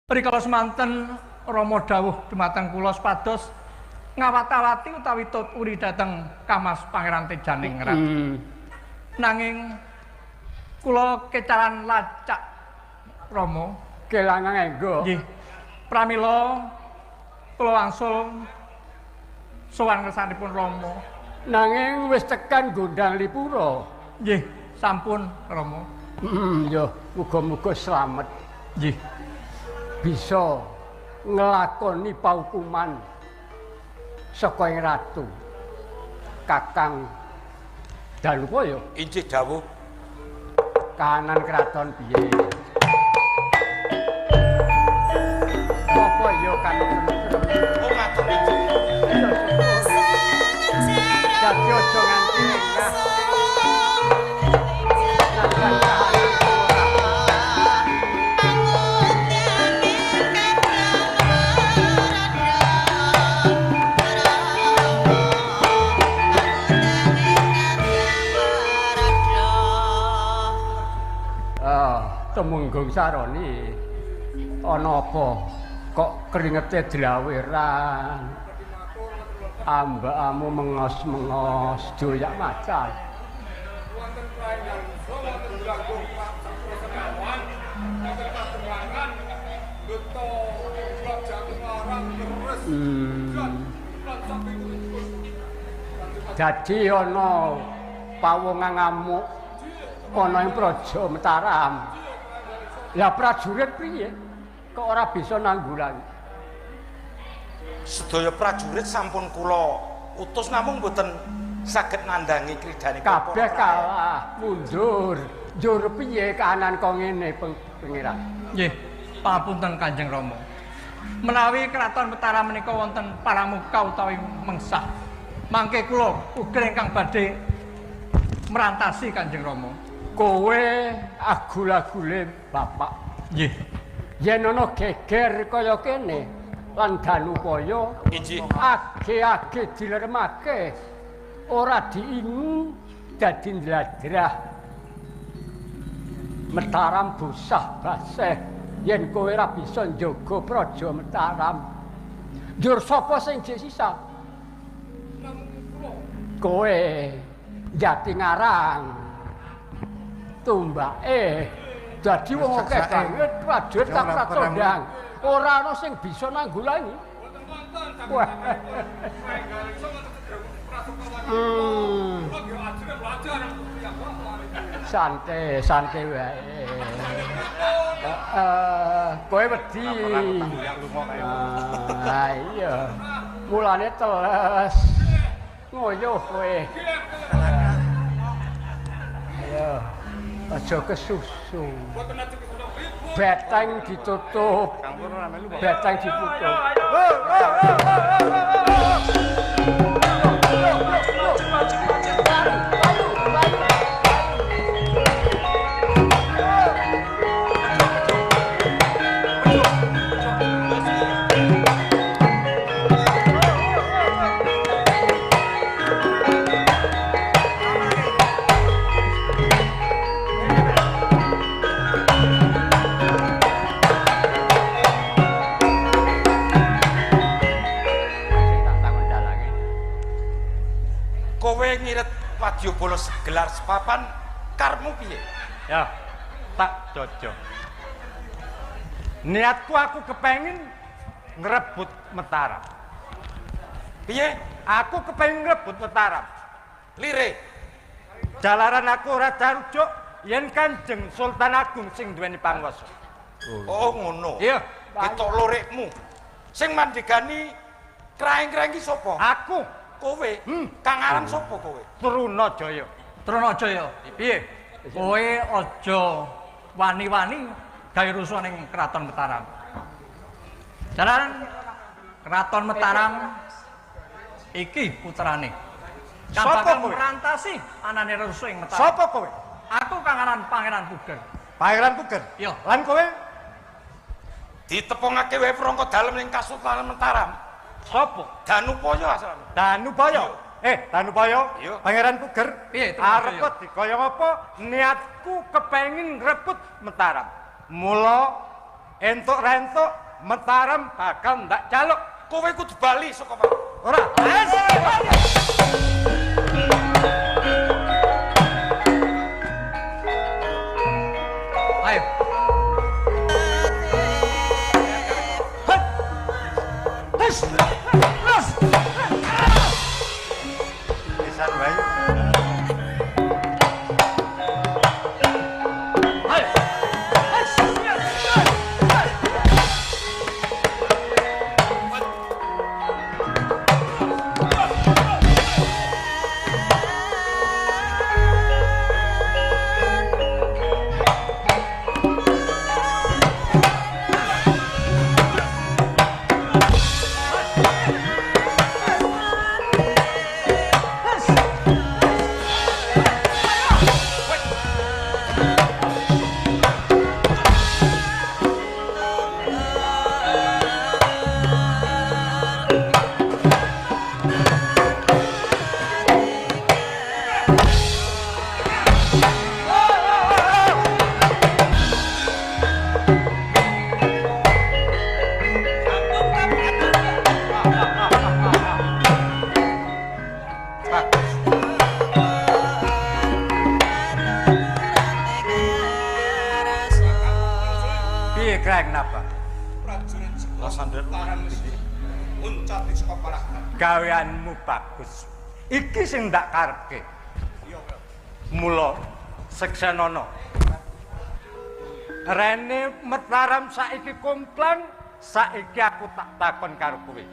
Rikala semanten Rama dawuh dumateng kula sepados ngawat-awati utawi tuturi dhateng Kamas Pangeran Tejaning Rat. Nanging kula kecalan lacak Rama kelangan enggo. nggih. Pramila kula wangsul sowan ngersanipun Rama. Nanging wis tekan Gondang Lipura. Nggih, sampun Rama. Ya, muga-muga slamet. Nggih. Bisa ngelakoni paukuman saka ing ratu Kakang Danupaya. Injih dawuh. Kahanan kraton piye? Apa ya kanung? Oh ngatur injih. Dadi aja nganti enggah. Temunggung saroni ana apa kok keringete dlaweran ambakamu mengos-mengos doyak macan wonten prainggan wonten blagung persenawan wonten kademangan beto blok jagung larang terus dadi ana pawongan ngamuk ana ing Praja Mataram. Lah prajurit piye? Kok ora bisa nanggulangi? Sedaya prajurit sampun kula utus namung mboten saged nandangi kridanipun. Kabeh kalah, mundur. Njur piye kahanan kok ngene, Pangeran? Nggih, papunten Kanjeng Rama. Menawi kraton Mataram menika wonten paramuka utawi mengsah, mangke kula ugi ingkang badhe merantasi Kanjeng Rama. Kowe agul-agule bapak. Nggih. Yen ana geger kaya kene lan Danupaya Injih. age-age dilermake ora diingu dadi ndladrah. Mataram busah baseh yen kowe ora bisa njaga Praja Mataram. Njur sapa sing jek sisa? Kowe Jati Ngarang. Tumbake dadi wong akeh banget prajurit tak pratondang. Ora ana sing bisa nanggulangi. Wah. Santai wae. Kowe wedi. Iya. Mulane teles. Ngoyo kowe. Ayo. Aja kesusu. Beteng ditutup. Beteng ditutup. Wadyabala segelar sepapan karmu piye? Ya, tak jojo. Niatku aku kepengin ngrebut Mataram. Piye? Aku kepengin ngrebut Mataram. Lire. Jalaran aku ora darujuk yen Kanjeng Sultan Agung sing duweni panguwasa. Oh ngono. Iya, ketok lorikmu. Sing mandhegani kraeng-kraeng ki sapa? aku. Kowe. Kang aran sapa kowe? Trunajaya. Trunajaya. Piye? Kowe aja wani-wani gawe rusuh ning Kraton Mataram. Jalaran Kraton Mataram iki putrane. Sapa kowe? Merantasi anane rusuh ing Mataram. Sapa kowe? Aku kang aran Pangeran Puger. Pangeran Puger. Iya. Lan kowe? Ditepungake wae perangka dalem ning Kasultanan Mataram. Sapa? Danupaya asalane. Danupaya. Danupaya. Iya. Pangeran Puger. Piye, Arep dikaya apa? Niatku kepengin ngrebut Mataram. Mula entuk-rentuk Mataram bakal ndak jaluk. Kowe kudu bali saka Pak. Ora. Ayo. Pisan wae. Kenapa? Prajurit Lasander muncati saka palahan. Gaweanmu bagus. Iki sing ndak karepke. Iya, Mula Seksenono. Rene Mataram saiki kumplang, saiki aku tak takon karo kowe.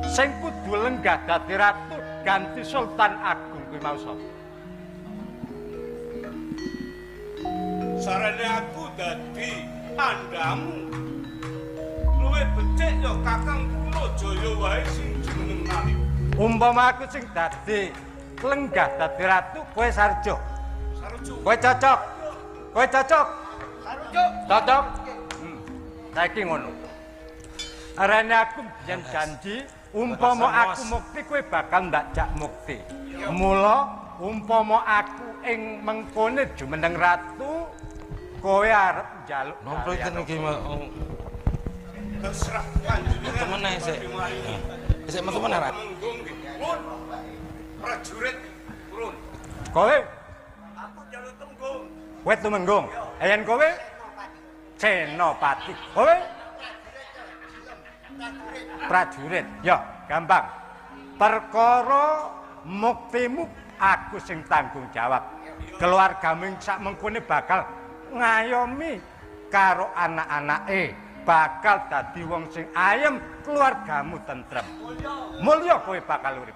Sing kudu lenggah dadi ratu ganti Sultan Agung kuwi mau sapa? sarane aku dadi andamu. Luwe becik ya Kakang Punajaya wae sing jeneng Nali. Umpama aku sing dadi lenggah dadi ratu kowe Sarjo. Sarjo. Kowe cocok. Kowe cocok. Sarjo. Cocok. Saiki ngono. Arane aku yen janji umpama aku mukti kowe bakal ndak jak mukti. Mula umpama aku ing mengkone jumeneng ratu kowe arep njaluk Nopo ten iki Terserah panjenengan. temen ae sik. Sik metu meneh ra. Monggo nggih. Pun. Prajurit turun. Kowe Aku jaluk tenggung. kowe tumenggung. Yen kowe Senopati. Kowe prajurit. Ya, gampang. Perkara muktimu aku sing tanggung jawab. Keluargamu sak mengkone bakal ngayomi karo anak-anake, bakal dadi wong sing ayem, keluargamu tentrem. Mulya kowe bakal urip.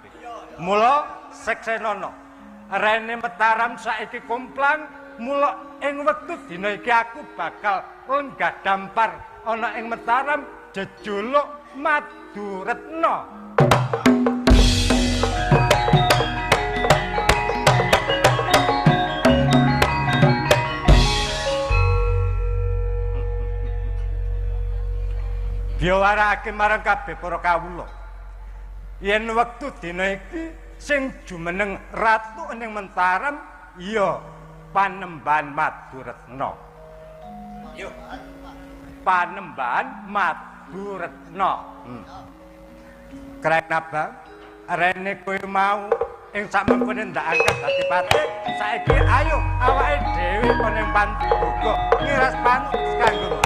Mula Seksenono. Rene Mataram saiki kumplang, mula ing wektu dina iki aku bakal lenggah dampar ana ing Mataram jejuluk Maduretna. Diwarake marang kabeh para kawula. Yen wektu dina iki sing jumeneng ratu ning Mataram ya Panembahan Maduretna. Yo. Panembahan Maduretna. Kenapa? Rene kowe mau ing samengkone ndak angkat dadi patih, saiki ayo awake dhewe kono ing Panduga ngiras panut kanggo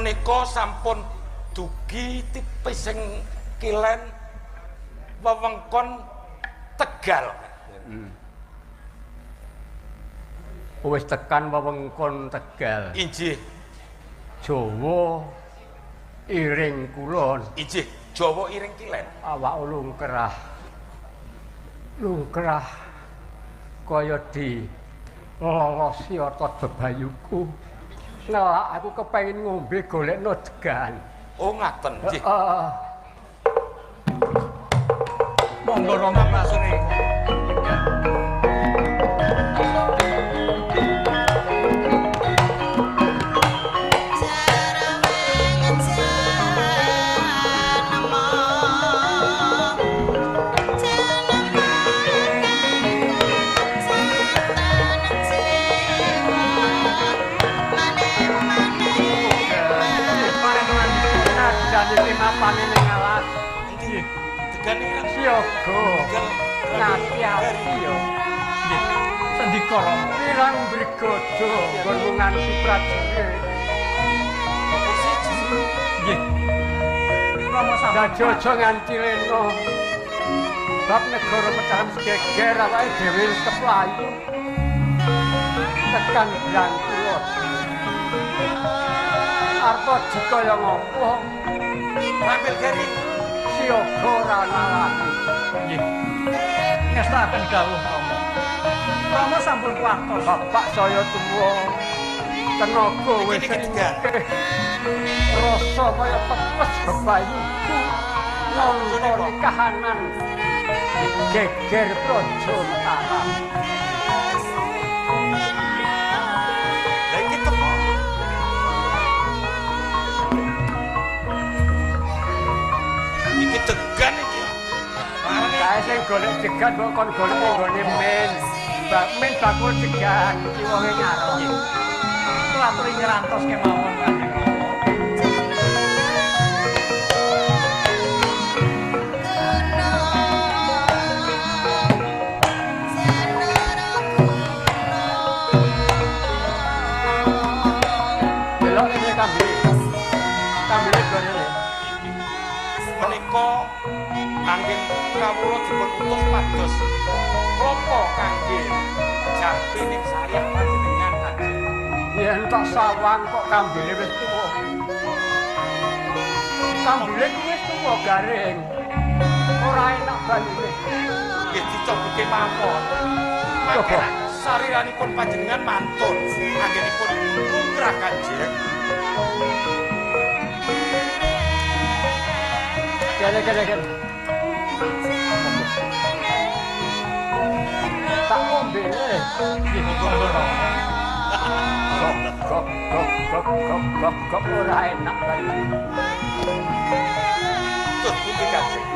menika sampun dugi tipe sing kilen wewengkon Tegal. Wis tekan wewengkon Tegal. Injih. Jawa iring kulon. Injih, Jawa iring kilen. Awak lungkrah. Lungkrah kaya di lolosi otot bebayuku. Nelak aku kepengin ngombe golekno degan. Oh ngaten, nggih. Monggo Rama Prasuni. Siaga ngati-ati yo. Nggih. Sendika Rama. Pirang brigodo gunungan si prajurit. Nggih. Rama sampun. Aja nganti leno. Bab negara Mataram geger awake dhewe wis keplayu. Tekan Brangkulon. Arep dikaya ngopo? Tampil garing. Siaga ora nalani. Nggih. Ngestaken dawuh Rama. Rama sampun kuwatos. Bapak saya tuwa. Tenaga wis Tegal. Rasa kaya tepes bebayuku. Nonton kahanan. Geger Praja Mataram. Lah iki teko. Iki degan iki. Marane Kae sing golek degan mbok kon golek nggone men. Men bakul degan iki wonge ngarep. Kulaturi ngerantos kemawon Kanjeng Rama. Delok ini kambing. Kambing gorene. menika anggen kawula dipun utus pados klapa kangge jampining sayap panjenengan Kanjeng. Yen tak sawang kok kambile wis tuwa. Kambile wis tuwa garing. Ora enak banyune. Nggih dicobuke mawon. Coba. Sariranipun panjenengan mantun anggenipun lumrah Kanjeng. Kene. Tak ngombe. Nggih, monggo Rama. Kok ora enak banyune. Terus pundi Kanjeng?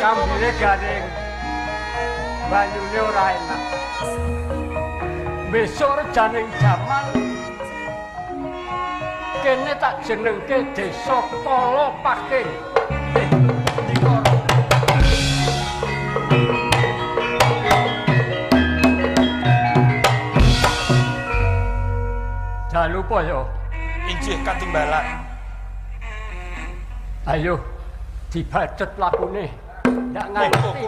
Kambile garing. Banyune ora enak. Besok rejaning jaman kene tak jenengke Desa Kala Paking. Ndika dalu po yo. Injih katimbalan. Ayo dibacet lakune. Ndak nganti.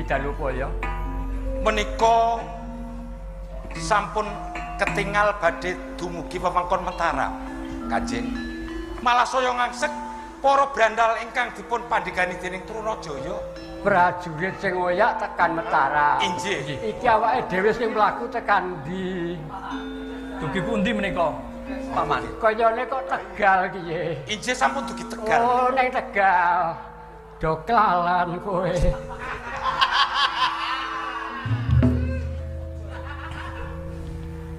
Dalupaya menika sampun ketingal badhe dumugi wewengkon Mataram Kanjeng. malah saya ngangsek para brandal ingkang dipun pandhegani dening Trunajaya. Prajurit sing oyak tekan Mataram. Inggih. Iki awake dhewe sing mlaku tekan ndi? Dugi pundi menika, Paman? Kayane kok Tegal piye? Inggih sampun dugi Tegal. Oh, nang Tegal. Doklalan kowe.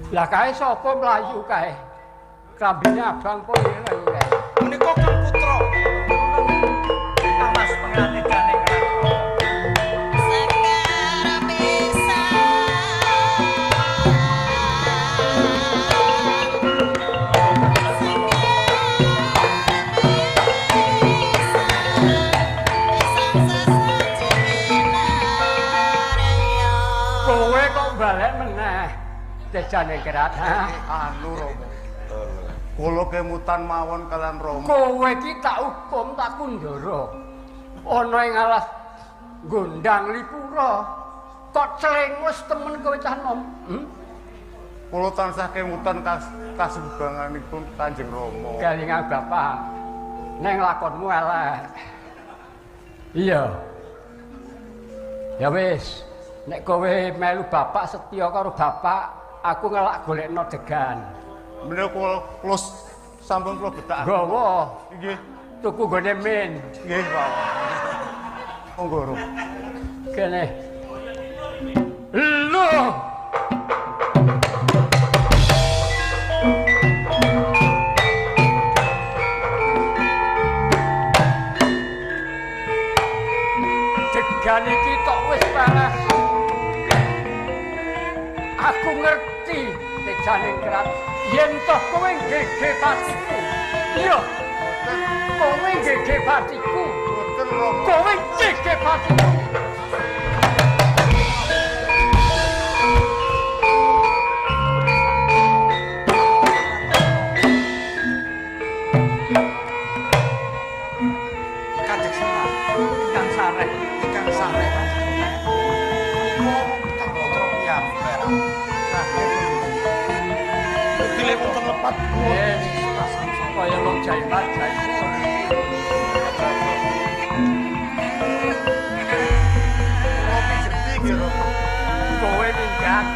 Lah kae sapa mlayu kae? Klambine abang po mlayu kae. Menika Kang Putra. Mas pengantikane Kowe kok balik meneh. Tejane kerat, ha? Anu Rama. Kula kemutan mawon kalian Rama. Kowe iki tak hukum tak kundara. Ana ing alas Gondang Lipura. Kok clengus temen kowe cah nom? Kula tansah kemutan kasumbanganipun Kanjeng Rama. Galingan Bapak. Neng lakonmu elek. Iya. Ya wis, nek kowe melu bapak setya karo bapak, aku ngelak golekno degan. Menika kula sampun kula betak. Gawa Nggih. tuku gone min. Nggih, Pak. Monggo, Rom. Kene. Lho. Degan iki tok wis panas. Aku ngerti tejane kerat. Yen toh kowe ngege patiku. Iya. Kowe ngege patiku. Boten Rama. Kowe ngege patiku. Kanjeng Sunan. Kang Sareh. Ingkang sare panjenengan. Kang Putra piyambak. Dile wonten lepat Yes. Kaya wong jaimat jaimat. Kula pijendi nggih Rama. Kowe minggat.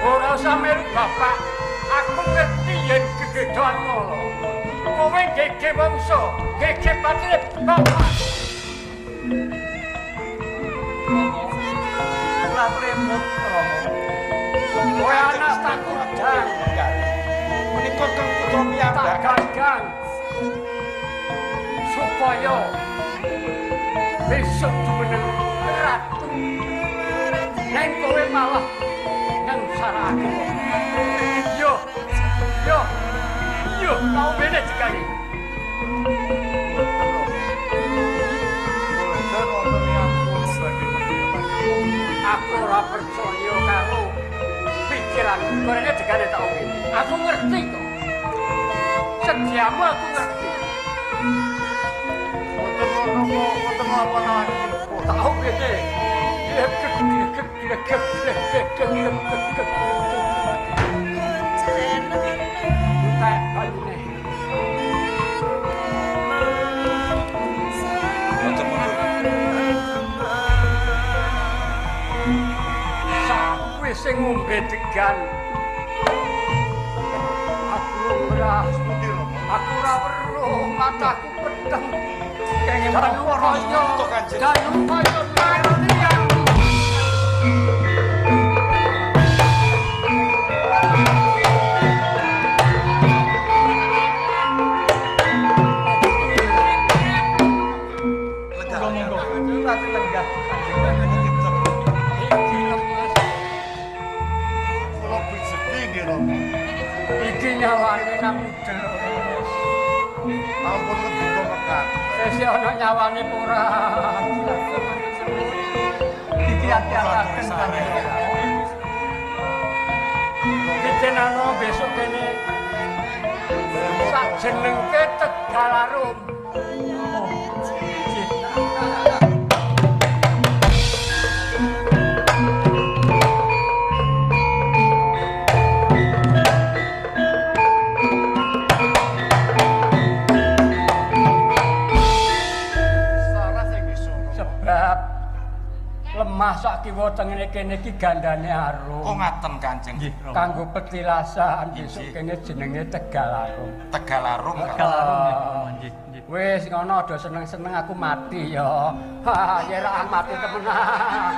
Ora usah melu bapak. Aku ngerti yen kegedoan ngono. Kowe gege wangsa, gege patine bapak. Ora tremut, Rama. Kowe anak tak kudang, menika Kang Putra tak piyambak. ganggang. Supaya besok jumeneng ratu. Neng kowe malah ngengsarake. Yo, yo, yo, tau bene sekali. Boten wonten yang kula badhe panjenengan. Aku ora percaya karo pikiran korene degane tak ombe. Aku ngerti kok. Sediamu aku ngerti. Boten apa-apa. Tak ombe de. Tak kalune. Boten Sakwis sing ngombe degan. Aku ora weruh, mataku pedeng. Kenging Danu kaya, Untuk Kanjeng. danu kaya marani yang. monggo-monggo. Ratu lenggah. Iki lemes, Kula pijendi nggih Rama. iki nyawane nang udel. Ampun kebuka pekat. Sesi ana nyawane apa ora. Iki ati-ataken Kanjeng Rama. Dijenengno besok kene sak jenengke Tegalarum. lemah sak kiwa tengene kene iki gandane arum. Oh ngaten Kanjeng. Nggih, Rama. Kanggo petilasan besok kene jenenge Tegalarum. Tegalarung. Tegalarung nggih, Rama. Nggih, nggih. Wis ngono aja seneng-seneng aku mati ya. Ha, yen mati temenan.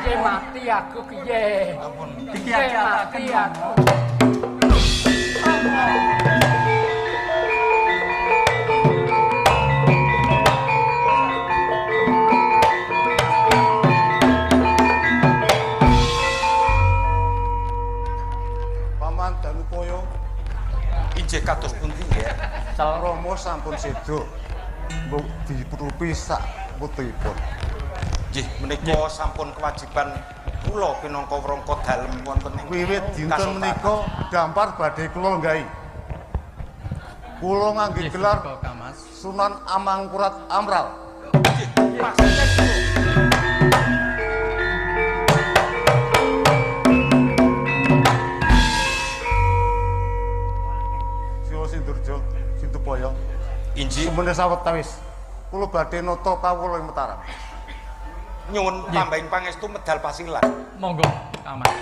Piye mati aku piye? Ampun. Iki Piye ada mati aku. Paman Danupaya Injih kados pundi nggih? Rama sampun sedo. Mbok dipurupi sak putihipun. Nggih, menika sampun kewajiban kula pinangka wrangka dalem wonten ing Wiwit dinten kasopanan. menika dampar badhe kula nggahi. Kula ngangge Nggih, gelar Kak Mas. Sunan Amangkurat Amral. Nggih, maksudnya Siwa Sindurjo Sidupaya. injih Sumene sawetawis kula badhe nata kawula ing Mataram. nyuwun tambahing pangestu medal pasilan. Monggo, Kak Mas.